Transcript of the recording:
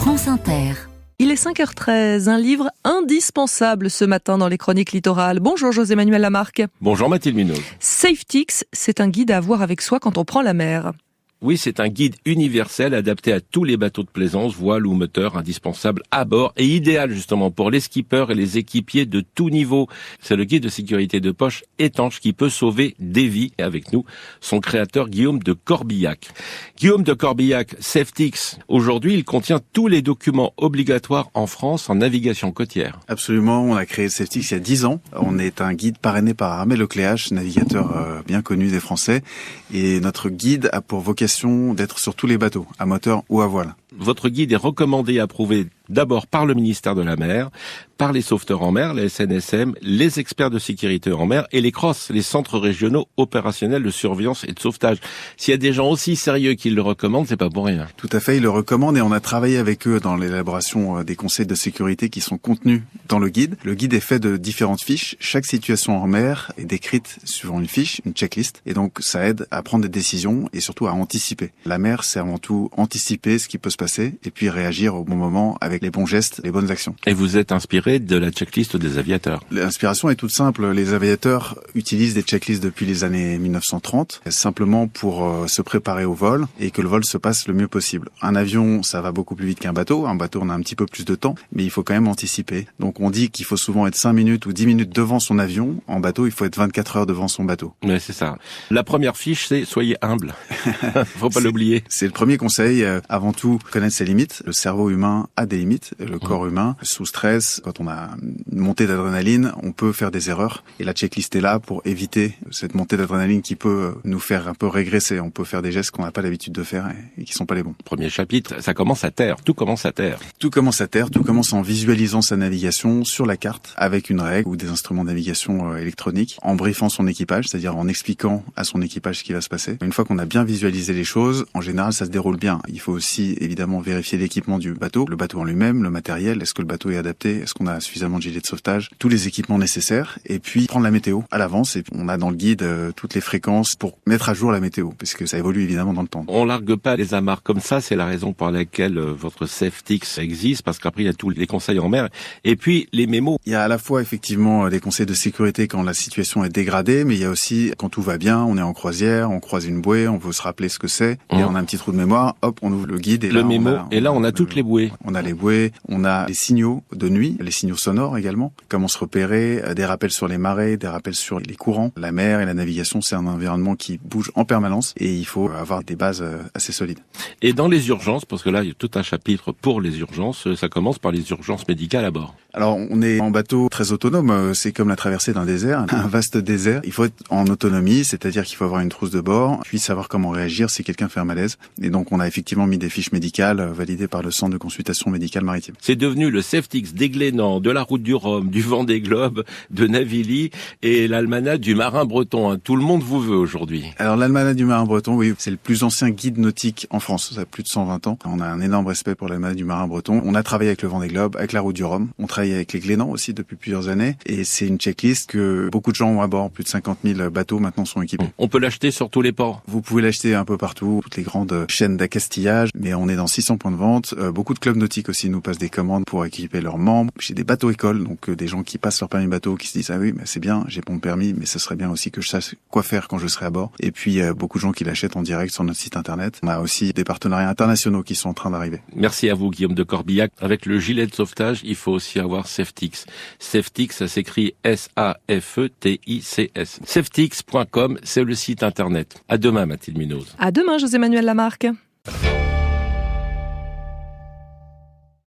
France Inter. Il est 5h13, un livre indispensable ce matin dans les chroniques littorales. Bonjour José-Manuel Lamarque. Bonjour Mathilde Munoz. Safetix, c'est un guide à avoir avec soi quand on prend la mer. Oui, c'est un guide universel adapté à tous les bateaux de plaisance, voiles ou moteurs, indispensable à bord et idéal justement pour les skippers et les équipiers de tout niveau. C'est le guide de sécurité de poche étanche qui peut sauver des vies. Et avec nous, son créateur Guillaume de Corbillac. Guillaume de Corbillac, Safetix. Aujourd'hui, il contient tous les documents obligatoires en France en navigation côtière. Absolument, on a créé Safetix il y a 10 ans. On est un guide parrainé par Armel Lecléache, navigateur bien connu des Français. Et notre guide a pour vocation d'être sur tous les bateaux, à moteur ou à voile. Votre guide est recommandé et approuvé d'abord par le ministère de la Mer, par les sauveteurs en mer, les SNSM, les experts de sécurité en mer et les CROSS, les centres régionaux opérationnels de surveillance et de sauvetage. S'il y a des gens aussi sérieux qui le recommandent, c'est pas pour rien. Tout à fait, ils le recommandent et on a travaillé avec eux dans l'élaboration des conseils de sécurité qui sont contenus dans le guide. Le guide est fait de différentes fiches. Chaque situation en mer est décrite sur une fiche, une checklist, et donc ça aide à prendre des décisions et surtout à anticiper. La mer, c'est avant tout anticiper ce qui peut se passer et puis réagir au bon moment avec les bons gestes, les bonnes actions. Et vous êtes inspiré de la checklist des aviateurs. L'inspiration est toute simple. Les aviateurs utilisent des checklists depuis les années 1930, simplement pour se préparer au vol et que le vol se passe le mieux possible. Un avion, ça va beaucoup plus vite qu'un bateau. Un bateau, on a un petit peu plus de temps, mais il faut quand même anticiper. Donc on dit qu'il faut souvent être 5 minutes ou 10 minutes devant son avion. En bateau, il faut être 24 heures devant son bateau. Mais c'est ça. La première fiche, c'est soyez humble. Faut pas l'oublier. C'est le premier conseil. Avant tout, connaître ses limites. Le cerveau humain a des limites. Le corps humain, sous stress, quand on a une montée d'adrénaline, on peut faire des erreurs. Et la checklist est là pour éviter cette montée d'adrénaline qui peut nous faire un peu régresser. On peut faire des gestes qu'on n'a pas l'habitude de faire et qui sont pas les bons. Premier chapitre, ça commence à terre. Tout commence à terre. Tout commence à terre. Tout commence en visualisant sa navigation sur la carte avec une règle ou des instruments de navigation électroniques, en briefant son équipage, c'est-à-dire en expliquant à son équipage ce qui va se passer. Une fois qu'on a bien visualisé les choses, en général, ça se déroule bien. Il faut aussi évidemment vérifier l'équipement du bateau, le bateau en lui-même, le matériel. Est-ce que le bateau est adapté? Est-ce qu'on a suffisamment de gilets de sauvetage? Tous les équipements nécessaires. Et puis prendre la météo à l'avance. Et on a dans le guide toutes les fréquences pour mettre à jour la météo, puisque ça évolue évidemment dans le temps. On largue pas les amarres comme ça. C'est la raison pour laquelle votre Safetix existe, parce qu'après il y a tous les conseils en mer. Et puis les mémos. Il y a à la fois effectivement les conseils de sécurité quand la situation est dégradée, mais il y a aussi quand tout va bien, on est en croisière, on croise une bouée, on veut se rappeler ce que c'est, et on a un petit trou de mémoire, hop, on ouvre le guide et le mémo. Et là, on a toutes les bouées. On a les bouées, on a les signaux de nuit, les signaux sonores également, comment se repérer, des rappels sur les marées, des rappels sur les courants. La mer et la navigation, c'est un environnement qui bouge en permanence et il faut avoir des bases assez solides. Et dans les urgences, parce que là, il y a tout un chapitre pour les urgences, ça commence par les urgences médicales à bord. Alors, on est en bateau très autonome, c'est comme la traversée d'un désert, un vaste désert. Il faut être en autonomie, c'est-à-dire qu'il faut avoir une trousse de bord, puis savoir comment réagir si quelqu'un fait un malaise. Et donc, on a effectivement mis des fiches médicales validées par le Centre de consultation médicale maritime. C'est devenu le Safetix des Glénans, de la Route du Rhum, du Vendée Globe, de Navili et l'almanach du marin breton. Tout le monde vous veut aujourd'hui. Alors, l'almanach du marin breton, oui, c'est le plus ancien guide nautique en France. Ça a plus de 120 ans. On a un énorme respect pour l'almanach du marin breton. On a travaillé avec le Vendée Globe, avec la Route du Rhum. On travaille avec les Glénans aussi depuis plusieurs années. Et c'est une checklist que beaucoup de gens ont à bord. Plus de 50 000 bateaux maintenant sont équipés. On peut l'acheter sur tous les ports. Vous pouvez l'acheter un peu partout, toutes les grandes chaînes d'accastillage. Mais on est dans 600 points de vente. Beaucoup de clubs nautiques aussi nous passent des commandes pour équiper leurs membres. J'ai des bateaux écoles, donc des gens qui passent leur permis bateau, qui se disent ah oui, mais c'est bien, j'ai mon permis, mais ce serait bien aussi que je sache quoi faire quand je serai à bord. Et puis beaucoup de gens qui l'achètent en direct sur notre site internet. On a aussi des partenariats internationaux qui sont en train d'arriver. Merci à vous Guillaume de Corbillac. Avec le gilet de sauvetage, il faut aussi avoir Safetix. Safetix, ça s'écrit S-A-F-E-T-I-C-S. Safetix.com, c'est le site internet. À demain Mathilde Munoz. À demain José-Manuel Lamarque.